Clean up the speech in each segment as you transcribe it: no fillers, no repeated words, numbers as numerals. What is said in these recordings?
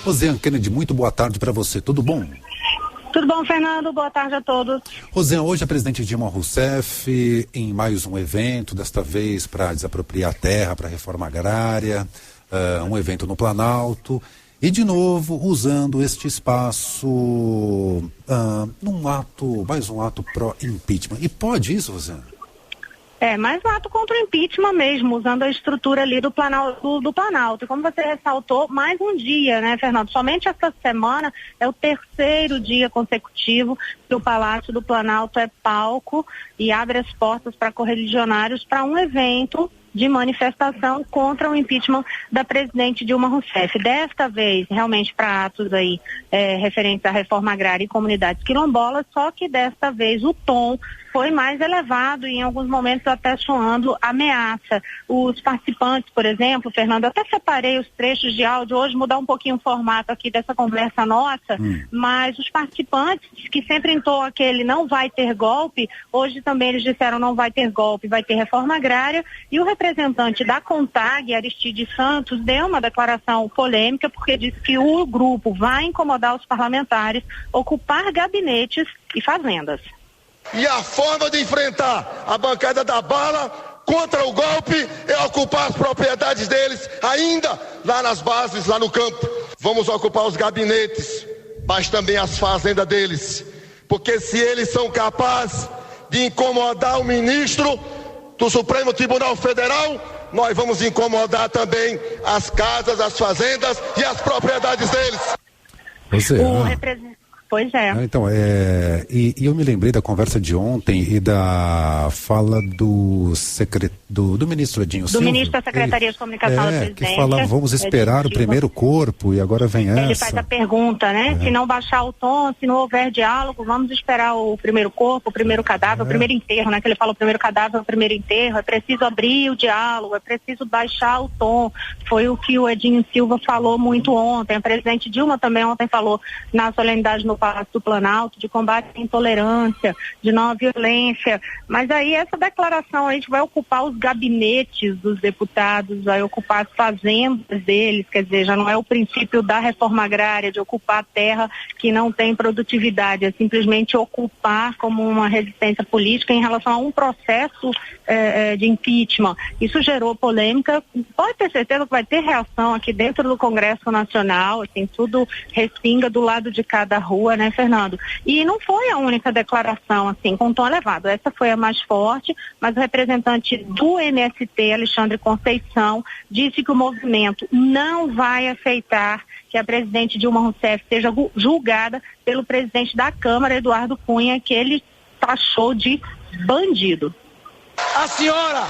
Rosiane Kennedy, muito boa tarde para você, tudo bom? Tudo bom, Fernando? Boa tarde a todos. Rosiane, hoje a presidente Dilma Rousseff em mais um evento, desta vez para desapropriar a terra, para a reforma agrária, um evento no Planalto, e de novo usando este espaço mais um ato pró-impeachment. E pode isso, Rosiane? Mais um ato contra o impeachment mesmo, usando a estrutura ali do Planalto. E como você ressaltou, mais um dia, né, Fernando? Somente essa semana é o terceiro dia consecutivo que o Palácio do Planalto é palco e abre as portas para correligionários para um evento de manifestação contra o impeachment da presidente Dilma Rousseff. Desta vez, realmente para atos aí referentes à reforma agrária e comunidades quilombolas, só que desta vez o tom foi mais elevado e em alguns momentos até soando ameaça. Os participantes, por exemplo, Fernando, até separei os trechos de áudio hoje, mudar um pouquinho o formato aqui dessa conversa nossa, mas os participantes que sempre entoam aquele não vai ter golpe, hoje também eles disseram não vai ter golpe, vai ter reforma agrária, e o representante da CONTAG, Aristide Santos, deu uma declaração polêmica porque disse que o grupo vai incomodar os parlamentares, ocupar gabinetes e fazendas. E a forma de enfrentar a bancada da bala contra o golpe é ocupar as propriedades deles, ainda lá nas bases, lá no campo. Vamos ocupar os gabinetes, mas também as fazendas deles. Porque se eles são capazes de incomodar o ministro do Supremo Tribunal Federal, nós vamos incomodar também as casas, as fazendas e as propriedades deles. Pois é. Então, e eu me lembrei da conversa de ontem e da fala do ministro Edinho Silva. Do ministro da Secretaria de Comunicação da Presidência. Que falava, vamos esperar o primeiro corpo, e agora vem essa. Ele faz a pergunta, né? Se não baixar o tom, se não houver diálogo, vamos esperar o primeiro corpo, o primeiro cadáver, o primeiro enterro, né? Que ele fala o primeiro cadáver, o primeiro enterro, é preciso abrir o diálogo, é preciso baixar o tom. Foi o que o Edinho Silva falou muito ontem. A presidente Dilma também ontem falou na solenidade no Palácio do Planalto, de combate à intolerância, de não violência, mas aí essa declaração a gente vai ocupar os gabinetes dos deputados, vai ocupar as fazendas deles, quer dizer, já não é o princípio da reforma agrária de ocupar a terra que não tem produtividade, é simplesmente ocupar como uma resistência política em relação a um processo de impeachment. Isso gerou polêmica, pode ter certeza que vai ter reação aqui dentro do Congresso Nacional, assim, tudo respinga do lado de cada rua, né, Fernando? E não foi a única declaração, assim, com tom elevado. Essa foi a mais forte, mas o representante do MST, Alexandre Conceição, disse que o movimento não vai aceitar que a presidente Dilma Rousseff seja julgada pelo presidente da Câmara, Eduardo Cunha, que ele taxou de bandido. A senhora,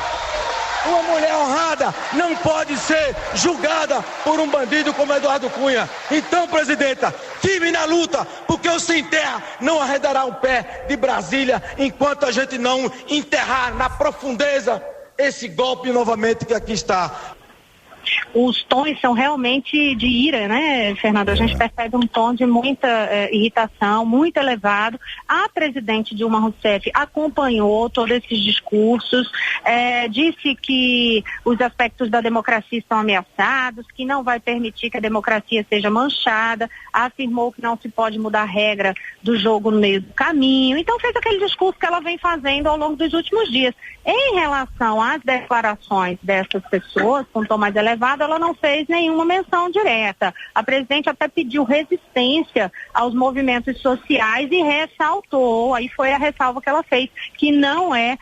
uma mulher honrada, não pode ser julgada por um bandido como Eduardo Cunha. Então, presidenta, firme na luta, porque o Sem Terra não arredará o pé de Brasília enquanto a gente não enterrar na profundeza esse golpe novamente que aqui está. Os tons são realmente de ira, né, Fernando? A gente percebe um tom de muita irritação, muito elevado. A presidente Dilma Rousseff acompanhou todos esses discursos, disse que os aspectos da democracia estão ameaçados, que não vai permitir que a democracia seja manchada, afirmou que não se pode mudar a regra do jogo no meio do caminho. Então fez aquele discurso que ela vem fazendo ao longo dos últimos dias. Em relação às declarações dessas pessoas, com tom mais elevado, ela não fez nenhuma menção direta. A presidente até pediu resistência aos movimentos sociais e ressaltou, aí foi a ressalva que ela fez, que não é,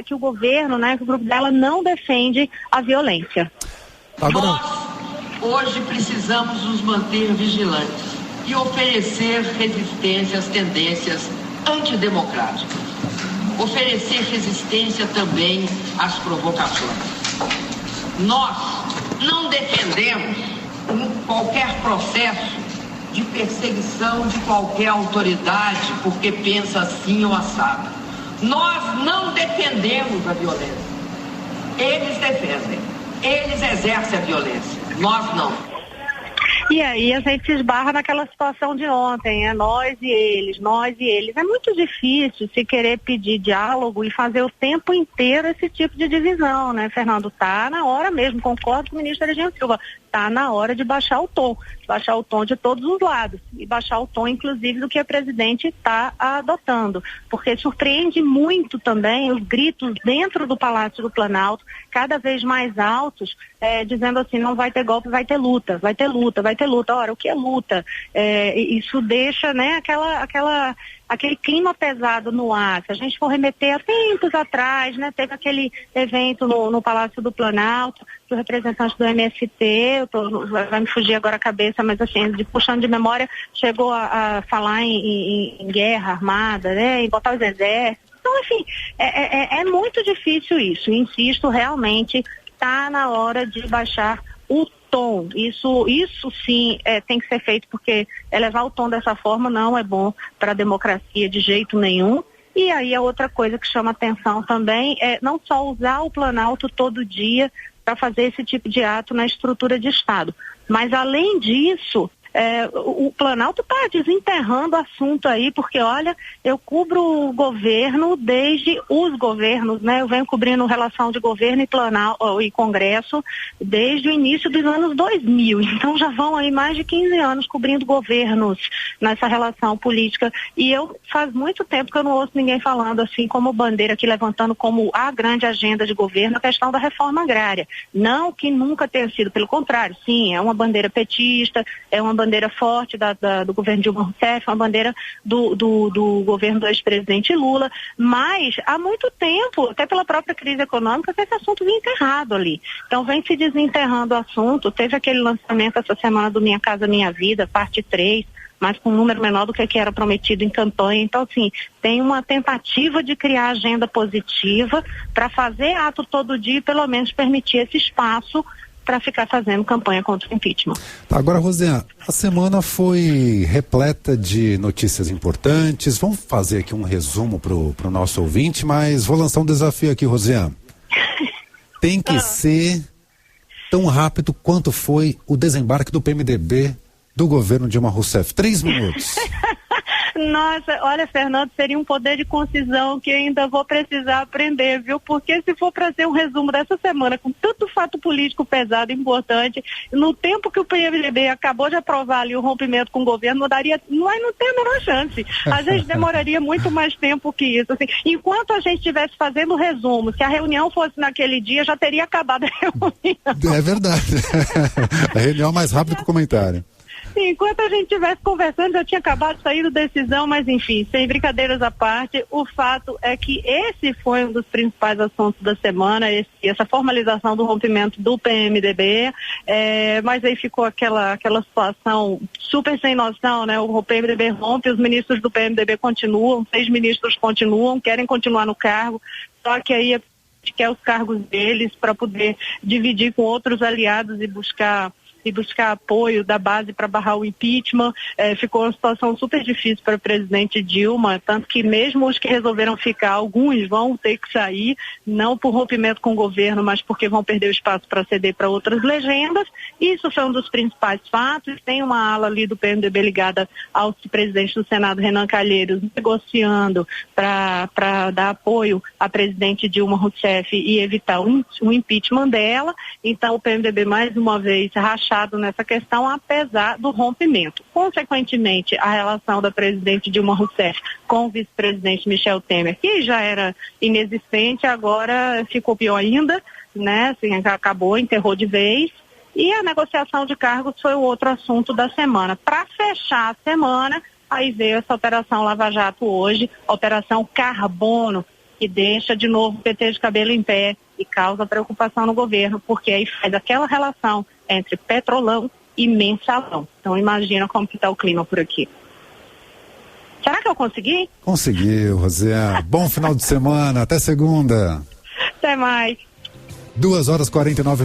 que o governo, né, que o grupo dela não defende a violência. Nós, hoje, precisamos nos manter vigilantes e oferecer resistência às tendências antidemocráticas. Oferecer resistência também às provocações. Nós não defendemos qualquer processo de perseguição de qualquer autoridade porque pensa assim ou assado. Nós não defendemos a violência. Eles defendem. Eles exercem a violência. Nós não. E aí a gente se esbarra naquela situação de ontem, nós e eles, nós e eles. É muito difícil se querer pedir diálogo e fazer o tempo inteiro esse tipo de divisão, né, Fernando? Tá na hora mesmo, concordo com o ministro Edinho Silva. está na hora de baixar o tom de todos os lados, e baixar o tom, inclusive, do que a presidente está adotando, porque surpreende muito também os gritos dentro do Palácio do Planalto, cada vez mais altos, dizendo assim, não vai ter golpe, vai ter luta, vai ter luta, vai ter luta. Ora, o que é luta? Isso deixa, né, aquele clima pesado no ar. Se a gente for remeter a tempos atrás, né, teve aquele evento no Palácio do Planalto, do representante do MST, vai me fugir agora a cabeça, mas assim, puxando de memória, chegou a falar em guerra armada, né, em botar os exércitos. Então, enfim, é muito difícil isso. Insisto, realmente está na hora de baixar o tom. Isso sim tem que ser feito, porque elevar o tom dessa forma não é bom para a democracia de jeito nenhum. E aí a outra coisa que chama atenção também é não só usar o Planalto todo dia para fazer esse tipo de ato na estrutura de Estado, mas além disso, o Planalto está desenterrando o assunto aí, porque olha, eu cubro o governo desde os governos, né? Eu venho cobrindo relação de governo e Planalto e Congresso desde o início dos anos 2000, então já vão aí mais de 15 anos cobrindo governos nessa relação política, e faz muito tempo que eu não ouço ninguém falando assim como bandeira aqui, levantando como a grande agenda de governo a questão da reforma agrária. Não que nunca tenha sido, pelo contrário, sim, é uma bandeira petista, é uma bandeira forte do governo Dilma Rousseff, uma bandeira do governo do ex-presidente Lula, mas há muito tempo, até pela própria crise econômica, que esse assunto vem enterrado ali. Então vem se desenterrando o assunto. Teve aquele lançamento essa semana do Minha Casa Minha Vida, parte 3, mas com um número menor do que era prometido em campanha. Então, assim, tem uma tentativa de criar agenda positiva para fazer ato todo dia e pelo menos permitir esse espaço para ficar fazendo campanha contra o impeachment. Agora, Rosiane, a semana foi repleta de notícias importantes. Vamos fazer aqui um resumo para o nosso ouvinte, mas vou lançar um desafio aqui, Rosiane. Tem que ser tão rápido quanto foi o desembarque do PMDB do governo Dilma Rousseff. 3 minutos. Nossa, olha, Fernando, seria um poder de concisão que ainda vou precisar aprender, viu? Porque se for para ser um resumo dessa semana, com tanto fato político pesado e importante, no tempo que o PMDB acabou de aprovar ali o rompimento com o governo, não tem a menor chance. A gente demoraria muito mais tempo que isso. Assim, enquanto a gente estivesse fazendo o resumo, se a reunião fosse naquele dia, já teria acabado a reunião. É verdade. A reunião é mais rápida que o comentário. Enquanto a gente estivesse conversando, já tinha acabado de sair da decisão, mas enfim, sem brincadeiras à parte, o fato é que esse foi um dos principais assuntos da semana, essa formalização do rompimento do PMDB, mas aí ficou aquela situação super sem noção, né? O PMDB rompe, os ministros do PMDB continuam, 6 ministros continuam, querem continuar no cargo, só que aí quer os cargos deles para poder dividir com outros aliados e buscar apoio da base para barrar o impeachment. Ficou uma situação super difícil para o presidente Dilma, tanto que mesmo os que resolveram ficar, alguns vão ter que sair, não por rompimento com o governo, mas porque vão perder o espaço para ceder para outras legendas. Isso foi um dos principais fatos. Tem uma ala ali do PMDB ligada ao presidente do Senado, Renan Calheiros, negociando para dar apoio à presidente Dilma Rousseff e evitar o impeachment dela. Então o PMDB mais uma vez rachado nessa questão, apesar do rompimento. Consequentemente, a relação da presidente Dilma Rousseff com o vice-presidente Michel Temer, que já era inexistente, agora ficou pior ainda, né? Assim, acabou, enterrou de vez. E a negociação de cargos foi o outro assunto da semana. Para fechar a semana, aí veio essa operação Lava Jato hoje, operação Carbono, que deixa de novo o PT de cabelo em pé e causa preocupação no governo, porque aí faz aquela relação entre Petrolão e Mensalão. Então imagina como que está o clima por aqui. Será que eu consegui? Conseguiu, Rosiane. Bom final de semana, até segunda. Até mais. 2h49.